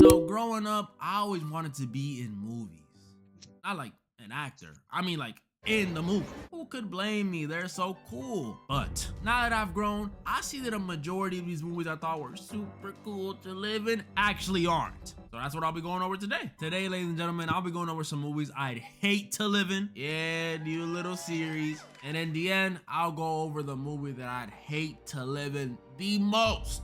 So growing up, I always wanted to be in movies. Not like an actor. I mean like in the movie. Who could blame me? They're so cool. But now that I've grown, I see that a majority of these movies I thought were super cool to live in actually aren't. So that's what I'll be going over today. Today, ladies and gentlemen, I'll be going over some movies I'd hate to live in. Yeah, new little series. And in the end, I'll go over the movie that I'd hate to live in the most.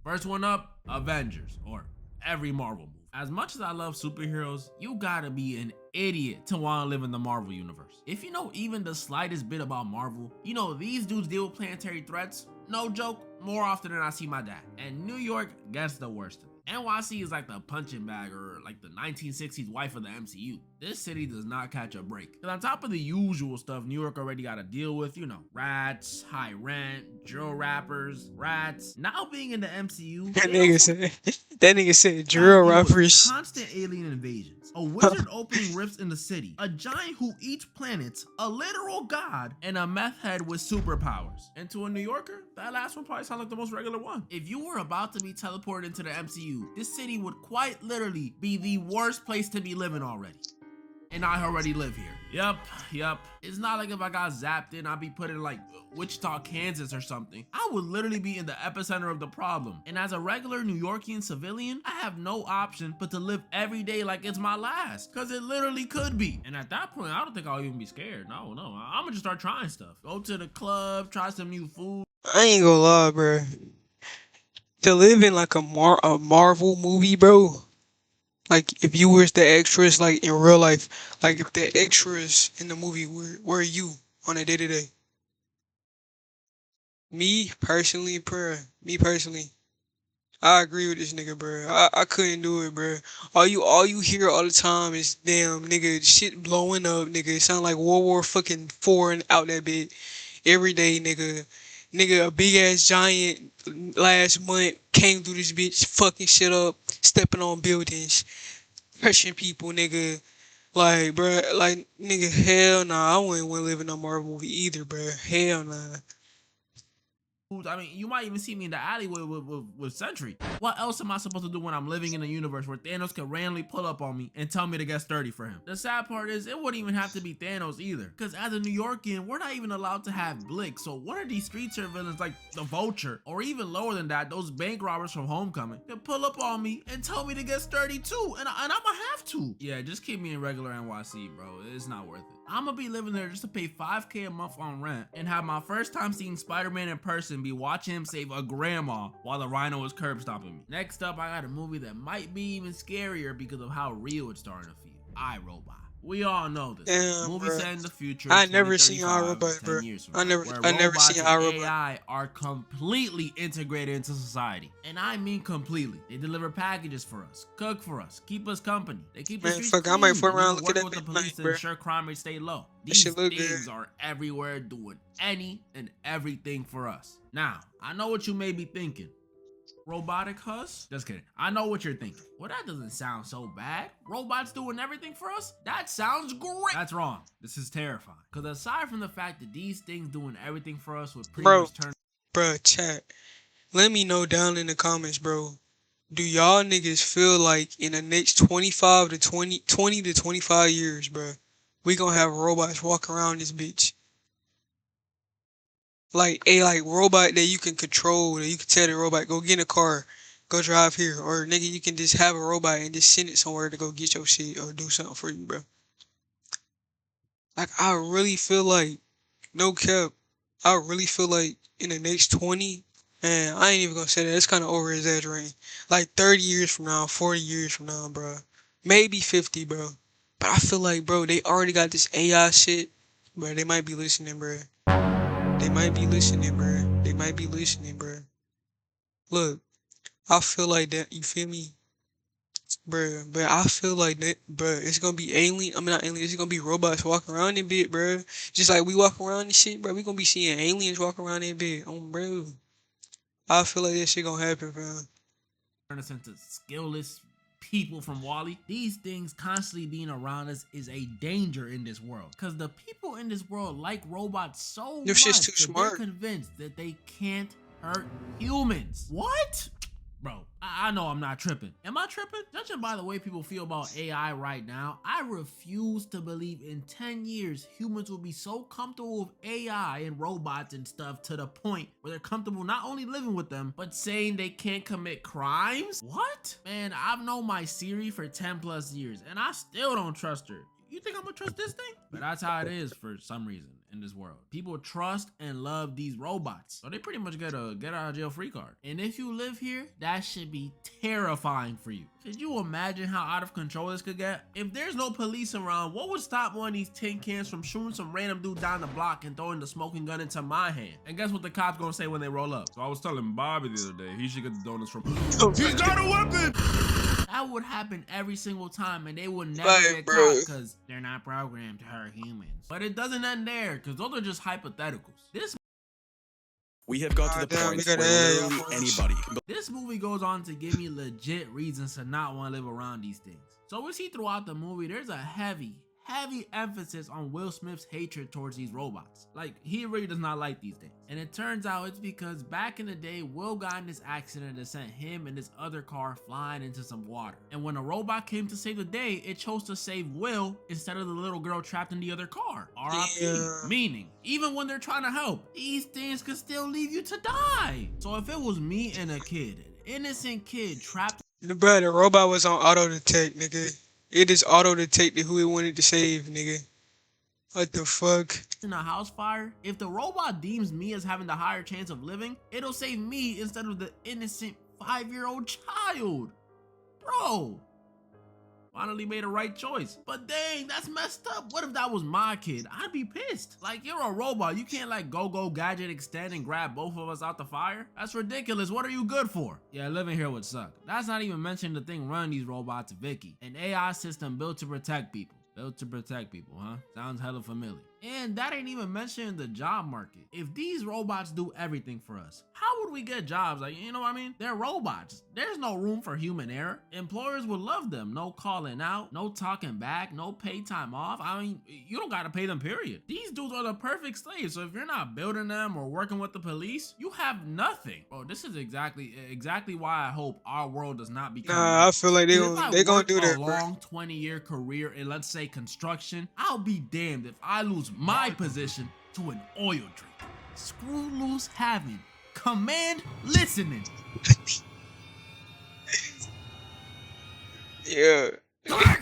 First one up, Avengers, or every Marvel movie. As much as I love superheroes, you gotta be an idiot to want to live in the Marvel universe. If you know even the slightest bit about Marvel, you know these dudes deal with planetary threats, no joke, more often than I see my dad. And New York gets the worst of it. NYC is like the punching bag or like the 1960s wife of the MCU. This city does not catch a break. Cause on top of the usual stuff New York already gotta deal with, you know, rats, high rent, drill rappers, rats. Now being in the MCU, That nigga said gotta drill deal with rappers. constant alien invasions, a wizard opening rifts in the city, a giant who eats planets, a literal god, and a meth head with superpowers. And to a New Yorker, that last one probably sounds like the most regular one. If you were about to be teleported into the MCU, this city would quite literally be the worst place to be living already. And I already live here. Yup. It's not like if I got zapped in, I'd be put in like Wichita, Kansas or something. I would literally be in the epicenter of the problem. And as a regular New Yorkian civilian, I have no option but to live every day like it's my last. Cause it literally could be. And at that point, I don't think I'll even be scared. No. I'm gonna just start trying stuff. Go to the club, try some new food. I ain't gonna lie, bro. To live in like a Marvel movie, bro. Like if you was the extras, like in real life, like if the extras in the movie were you on a day to day. Me personally, I agree with this nigga, bro. I couldn't do it, bro. All you hear all the time is damn nigga shit blowing up, nigga. It sound like World War fucking 4 and out that bit every day, nigga. Nigga, a big ass giant last month came through this bitch, fucking shit up, stepping on buildings, crushing people, nigga. Like, bruh, like, nigga, hell nah. I wouldn't want to live in a Marvel movie either, bruh. Hell nah. I mean, you might even see me in the alleyway with Sentry. What else am I supposed to do when I'm living in a universe where Thanos can randomly pull up on me and tell me to get sturdy for him? The sad part is, it wouldn't even have to be Thanos either. Because as a New Yorkian, we're not even allowed to have Blick. So one of these street tier villains like the Vulture, or even lower than that, those bank robbers from Homecoming, can pull up on me and tell me to get sturdy too. And I'ma have to. Yeah, just keep me in regular NYC, bro. It's not worth it. I'm gonna be living there just to pay $5K a month on rent and have my first time seeing Spider-Man in person be watching him save a grandma while the Rhino is curb stomping me. Next up, I got a movie that might be even scarier because of how real it's starting to feel. iRobot. We all know this. Damn, Movie bruh. set in the future, I never seen 2035, iRobot, 10 bruh. years from I now, never, where I never robots seen and iRobot. AI are completely integrated into society. And I mean completely. They deliver packages for us, cook for us, keep us company. They keep the Man, streets fuck, I clean, might fuck and around even look at work that with the bitch police tonight, to bruh. ensure crime rates stay low. That These shit look things good. are everywhere doing any and everything for us. Now, I know what you may be thinking. Robotic Hus? Just kidding. I know what you're thinking. Well, that doesn't sound so bad. Robots doing everything for us? That sounds great. That's wrong. This is terrifying. Because aside from the fact that these things doing everything for us would pretty Bro, much turn... chat. Let me know down in the comments, bro. Do y'all niggas feel like in the next 25 to 20 to 25 years, bro, we gonna have robots walk around this bitch? Like a robot that you can control, that you can tell the robot, go get in a car, go drive here. Or nigga, you can just have a robot and just send it somewhere to go get your shit or do something for you, bro. Like, I really feel like, no cap, I really feel like in the next 20, and I ain't even gonna say that, it's kind of over exaggerating. Like 30 years from now, 40 years from now, bro. Maybe 50, bro. But I feel like, bro, they already got this AI shit. Bro, they might be listening, bro. They might be listening, bro. They might be listening, bro. Look, I feel like that, you feel me? Bro, but I feel like that, bro, it's gonna be alien. I mean, not alien, it's gonna be robots walking around in bit, bro. Just like we walk around and shit, bro. We gonna be seeing aliens walk around in bit. Bro. I feel like that shit gonna happen, bro. turn us into skillless people from Wally. These things constantly being around us is a danger in this world. Because the people in this world like robots so Your much shit's too that they're smart. convinced that they can't hurt humans. What? Bro, I know I'm not tripping. Am I tripping? Judging by the way people feel about AI right now, I refuse to believe in 10 years humans will be so comfortable with AI and robots and stuff to the point where they're comfortable not only living with them, but saying they can't commit crimes? What? Man, I've known my Siri for 10 plus years and I still don't trust her. You think I'm gonna trust this thing? But that's how it is for some reason in this world. People trust and love these robots. So they pretty much get a get out of jail free card. And if you live here, that should be terrifying for you. Could you imagine how out of control this could get? If there's no police around, what would stop one of these tin cans from shooting some random dude down the block and throwing the smoking gun into my hand? And guess what the cops gonna say when they roll up? So I was telling Bobby the other day, he should get the donuts from. He's got a weapon! That would happen every single time and they would never Right, get bro. caught because they're not programmed to hurt humans. But it doesn't end there because those are just hypotheticals. We have got to the Damn, we point got where AI literally almost. anybody can. This movie goes on to give me legit reasons to not want to live around these things. So we see throughout the movie, there's a heavy emphasis on Will Smith's hatred towards these robots. Like, he really does not like these things. And it turns out it's because back in the day, Will got in this accident that sent him and his other car flying into some water. And when a robot came to save the day, it chose to save Will instead of the little girl trapped in the other car. R.I.P. Yeah. Meaning, even when they're trying to help, these things could still leave you to die. So if it was me and a kid, an innocent kid trapped Bro, the robot was on auto detect, nigga. It is auto detected who it wanted to save, nigga. What the fuck? in a house fire, if the robot deems me as having the higher chance of living, it'll save me instead of the innocent 5-year-old child. Bro, finally made a right choice. But dang, that's messed up. What if that was my kid? I'd be pissed. Like, you're a robot. You can't like go gadget extend and grab both of us out the fire. That's ridiculous. What are you good for? Yeah, living here would suck. That's not even mentioning the thing running these robots, Vicky. An AI system built to protect people. Built to protect people, huh? Sounds hella familiar. And that ain't even mentioning the job market. If these robots do everything for us, how would we get jobs? Like, you know what I mean? They're robots. There's no room for human error. Employers would love them. No calling out, no talking back, no paid time off. I mean, you don't gotta pay them, period. These dudes are the perfect slaves. So if you're not building them or working with the police, you have nothing. Bro, this is exactly why I hope our world does not become. Nah, I feel like they gonna do that, a bro. long 20-year career in, let's say, construction, I'll be damned if I lose my position to an oil drink. Screw loose having, command listening. Yeah.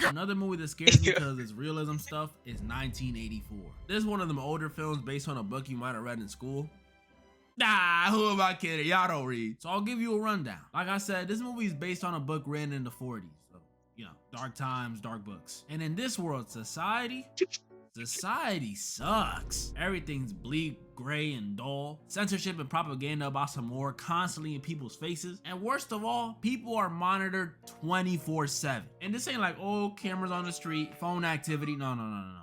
Another movie that scares me because it's realism stuff is 1984. This is one of them older films based on a book you might have read in school. Nah, who am I kidding? Y'all don't read. So I'll give you a rundown. Like I said, this movie is based on a book written in the 40s. So, you know, dark times, dark books. And in this world, society sucks. Everything's bleak, gray, and dull. Censorship and propaganda about some war constantly in people's faces. And worst of all, people are monitored 24/7. And this ain't like, oh, cameras on the street, phone activity. No.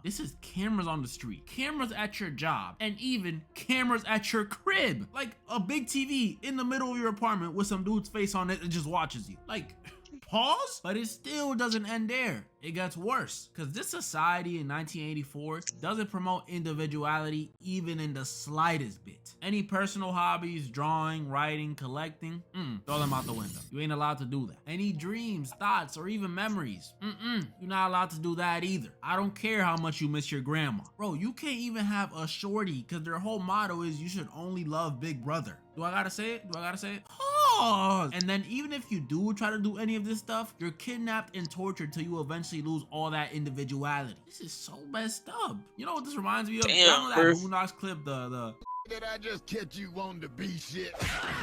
This is cameras on the street, cameras at your job, and even cameras at your crib. Like a big TV in the middle of your apartment with some dude's face on it that just watches you. Like, pause? But it still doesn't end there. It gets worse, because this society in 1984 doesn't promote individuality even in the slightest bit. Any personal hobbies, drawing, writing, collecting, throw them out the window. You ain't allowed to do that. Any dreams, thoughts, or even memories, you're not allowed to do that either. I don't care how much you miss your grandma. Bro, you can't even have a shorty, because their whole motto is you should only love Big Brother. Do I gotta say it? Pause. And then even if you do try to do any of this stuff, you're kidnapped and tortured till you eventually lose all that individuality. This is so messed up. You know what this reminds me of? Damn, Y'all know that bro. Boondocks clip, the Did I just catch you on the B shit?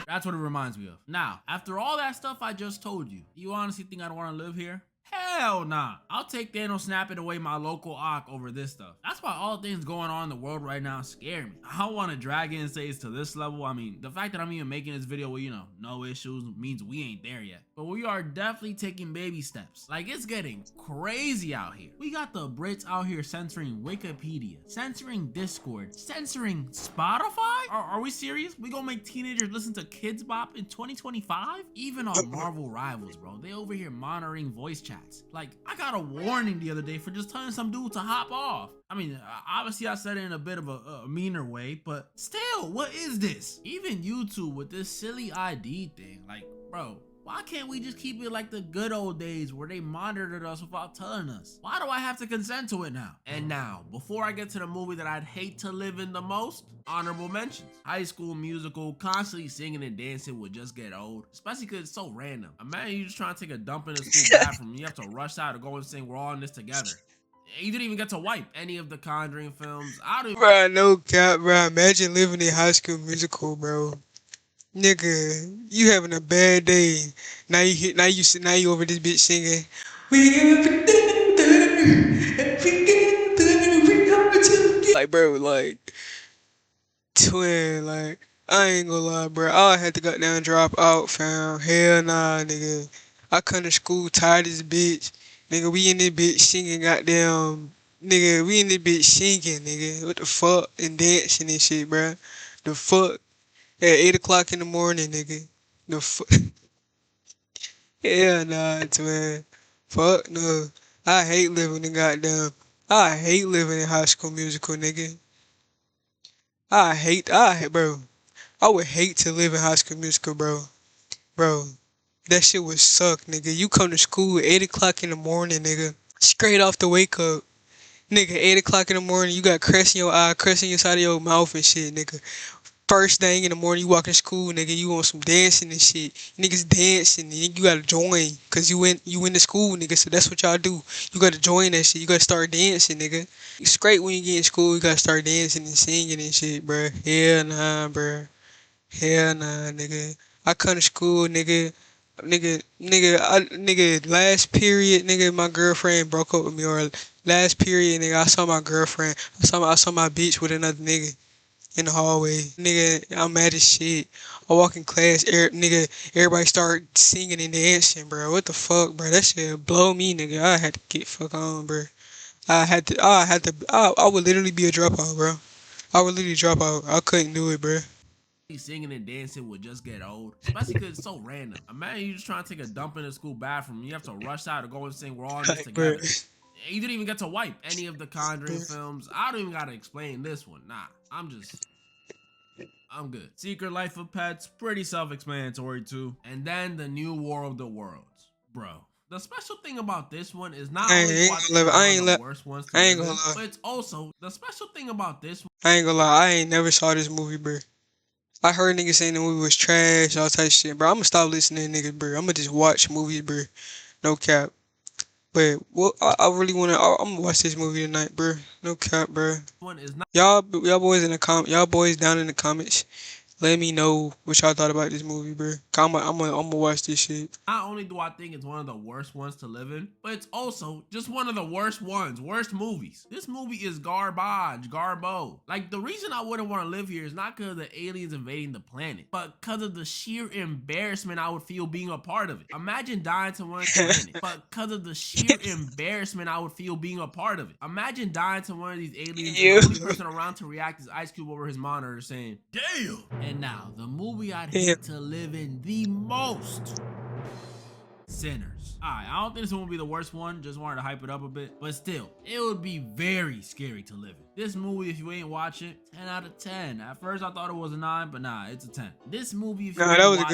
That's what it reminds me of. Now, after all that stuff I just told you, do you honestly think I'd want to live here? Hell nah. I'll take Thanos snapping away my local Ock over this stuff. That's why all things going on in the world right now scare me. I don't want to drag it and say it's to this level. I mean, the fact that I'm even making this video with, you know, no issues means we ain't there yet. But we are definitely taking baby steps. Like, it's getting crazy out here. We got the Brits out here censoring Wikipedia, censoring Discord, censoring Spotify? Are we serious? We gonna make teenagers listen to Kids Bop in 2025? Even our Marvel rivals, bro. They over here monitoring voice chats. Like, I got a warning the other day for just telling some dude to hop off. I mean, obviously I said it in a bit of a meaner way, but still, what is this? Even YouTube with this silly ID thing, like, bro, Why can't we just keep it like the good old days where they monitored us without telling us? Why do I have to consent to it now? And now, before I get to the movie that I'd hate to live in the most, honorable mentions. High School Musical, constantly singing and dancing would just get old, especially because it's so random. Imagine you just trying to take a dump in the school bathroom and you have to rush out to go and sing We're All in This Together. You didn't even get to wipe any of the Conjuring films. I don't even... Bro, no cap, bro. Imagine living in High School Musical, bro. Nigga, you having a bad day. Now you over this bitch singing. We have like, bro, like twin, like I ain't gonna lie, bro. I had to goddamn drop out, fam. Hell nah, nigga. I come to school tired as a bitch. Nigga, we in this bitch singing goddamn. Nigga, we in this bitch singing, nigga. What the fuck? And dancing and shit, bro. The fuck? At 8 o'clock in the morning, nigga. The fuck? Hell nah, twin. Fuck no. I hate living in goddamn. I hate living in High School Musical, nigga. Bro. I would hate to live in High School Musical, bro. Bro, that shit would suck, nigga. You come to school at 8 o'clock in the morning, nigga. Straight off the wake up. Nigga, 8 o'clock in the morning, you got crust in your eye, crust in your side of your mouth and shit, nigga. First thing in the morning, you walk in school, nigga, you on some dancing and shit. Niggas dancing, and you gotta join, cause you went to school, nigga, so that's what y'all do. You gotta join that shit, you gotta start dancing, nigga. It's great when you get in school, you gotta start dancing and singing and shit, bruh. Hell nah, bruh. Hell nah, nigga. I come to school, nigga, last period, nigga, my girlfriend broke up with me, or last period, nigga, I saw my girlfriend, I saw my bitch with another nigga in the hallway. Nigga, I'm mad as shit. I walk in class, nigga, everybody start singing and dancing, bro. What the fuck, bro? That shit blow me, nigga. I had to get fuck on, bro. I would literally be a dropout, bro. I would literally drop out. I couldn't do it, bro. Singing and dancing would just get old, especially because it's so random. Imagine you just trying to take a dump in the school bathroom and you have to rush out to go and sing We're All in This Together. You didn't even get to wipe any of the Conjuring films. I don't even gotta explain this one. Nah, I'm good. Secret Life of Pets, pretty self-explanatory too. And then The New War of the Worlds. Bro, the special thing about this one is not only the worst ones to live in, but it's also the special thing about this one. I ain't gonna lie, I ain't never saw this movie, bro. I heard niggas saying the movie was trash, all type of shit, bro. I'ma stop listening to niggas, bro. I'ma just watch movies, bro. No cap. But well, I really wanna. I'm gonna watch this movie tonight, bro. No cap, bro. Y'all boys down in the comments, let me know what y'all thought about this movie, bro. I'm gonna watch this shit. Not only do I think it's one of the worst ones to live in, but it's also just one of the worst movies. This movie is garbo. Like, the reason I wouldn't want to live here is not because of the aliens invading the planet, but because of the sheer embarrassment I would feel being a part of it. Imagine dying to one of the planet, but because of the sheer embarrassment I would feel being a part of it. Imagine dying to one of these aliens, and the only person around to react is Ice Cube over his monitor saying, "Damn." And now, the movie I'd hate to live in the most. Sinners. Alright, I don't think this one will be the worst one, just wanted to hype it up a bit, but still, it would be very scary to live in. This movie, if you ain't watch it, 10 out of 10. At first I thought it was a 9, but nah, it's a 10. This movie, if you ain't watch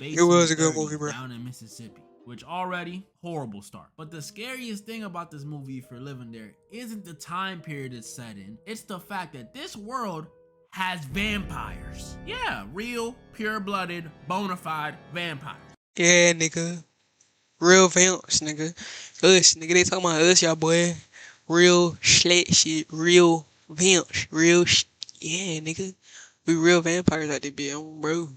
it was a good movie, bro. Down in Mississippi, which already, horrible start. But the scariest thing about this movie, if you're living there, isn't the time period it's set in, it's the fact that this world has vampires. Yeah, real, pure-blooded, bona fide vampires. Yeah, nigga. Real vamps, nigga. Us, nigga. They talking about us, y'all, boy. Real slat shit. Real vamps. Yeah, nigga. We real vampires out there, bro.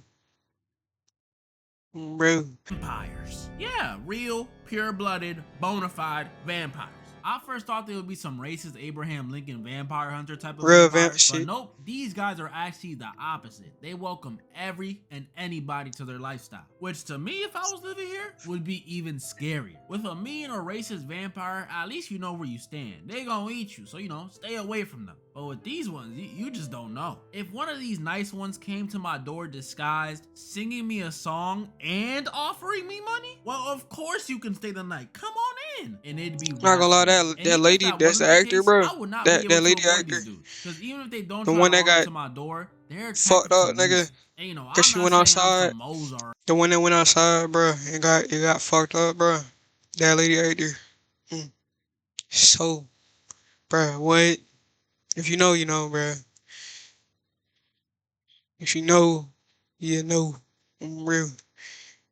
Bro. Vampires. Yeah, real, pure-blooded, bona fide vampires. I first thought they would be some racist Abraham Lincoln vampire hunter type of vampires, but nope, these guys are actually the opposite. They welcome every and anybody to their lifestyle, which to me, if I was living here, would be even scarier. With a mean or racist vampire, at least you know where you stand. They gonna eat you, so stay away from them. But with these ones, you just don't know. If one of these nice ones came to my door disguised, singing me a song and offering me money, well, of course you can stay the night. Come on in. And it'd be not gonna lie, that lady, that's the actor, bro. That lady actor. Because even if they don't the one that got to my door, They're Fucked up, nigga. And, you know, Cause I'm she not went saying outside. I'm some Mozart. The one that went outside, bro, it got fucked up, bro. That lady right there. So, bro, what? If you know, you know, bro. If you know, you know. I'm real.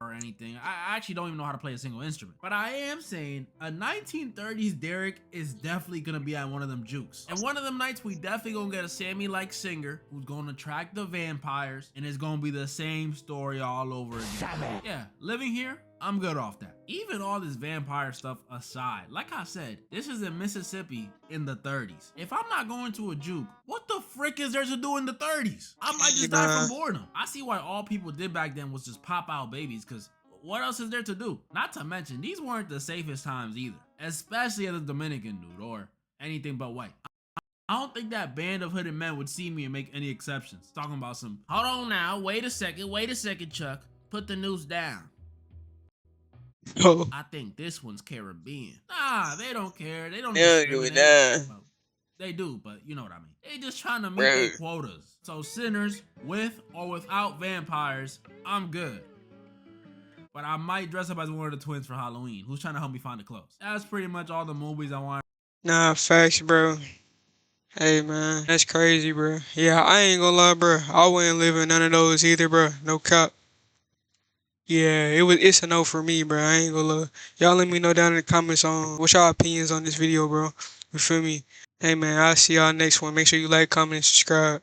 Or anything. I actually don't even know how to play a single instrument. But I am saying a 1930s Derek is definitely gonna be at one of them jukes. And one of them nights we definitely gonna get a Sammy-like singer who's gonna attract the vampires, and it's gonna be the same story all over again. Yeah, living here, I'm good off that. Even all this vampire stuff aside, like I said, this is in Mississippi in the 30s. If I'm not going to a juke, what the frick is there to do in the 30s? I might just die from boredom. I see why all people did back then was just pop out babies, because what else is there to do? Not to mention, these weren't the safest times either, especially as a Dominican dude or anything but white. I don't think that band of hooded men would see me and make any exceptions. Talking about some, hold on now, wait a second, Chuck. Put the noose down. Oh. I think this one's Caribbean. Nah, they don't care. They don't Yeah, give it discriminate. down. Well, they do, but you know what I mean. They just trying to meet Right. their quotas. So sinners, with or without vampires, I'm good. But I might dress up as one of the twins for Halloween, who's trying to help me find the clothes. That's pretty much all the movies I want. Nah, facts, bro. Hey, man, that's crazy, bro. Yeah, I ain't gonna lie, bro. I wouldn't live in none of those either, bro. No cap. Yeah, it's a no for me, bro. I ain't gonna lie. Y'all let me know down in the comments on what's y'all opinions on this video, bro. You feel me? Hey, man, I'll see y'all next one. Make sure you like, comment, and subscribe.